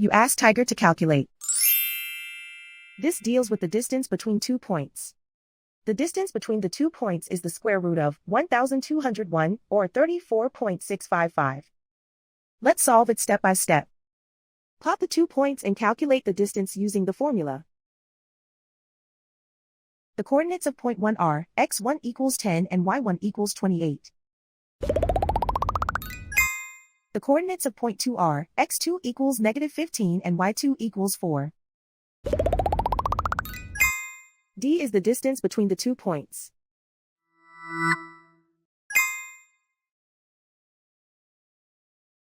You ask Tiger to calculate. This deals with the distance between 2 points. The distance between the 2 points is the square root of 1,201, or 34.655. Let's solve it step by step. Plot the 2 points and calculate the distance using the formula. The coordinates of point 1 are x1 equals 10 and y1 equals 28. The coordinates of point 2 are x2 equals -15 and y2 equals 4. D is the distance between the 2 points.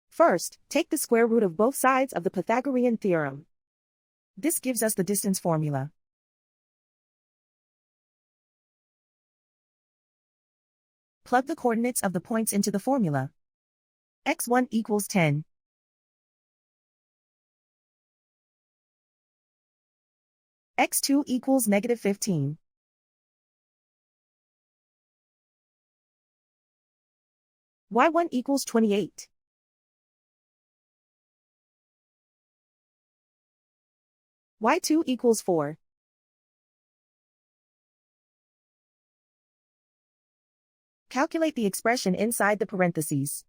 First, take the square root of both sides of the Pythagorean theorem. This gives us the distance formula. Plug the coordinates of the points into the formula. x1 equals 10. x2 equals -15. y1 equals 28. y2 equals 4. Calculate the expression inside the parentheses.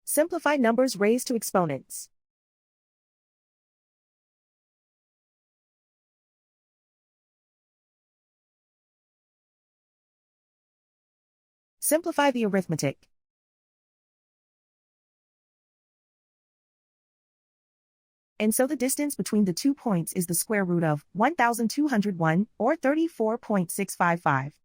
Simplify numbers raised to exponents. Simplify the arithmetic. And so the distance between the 2 points is the square root of 1,201, or 34.655.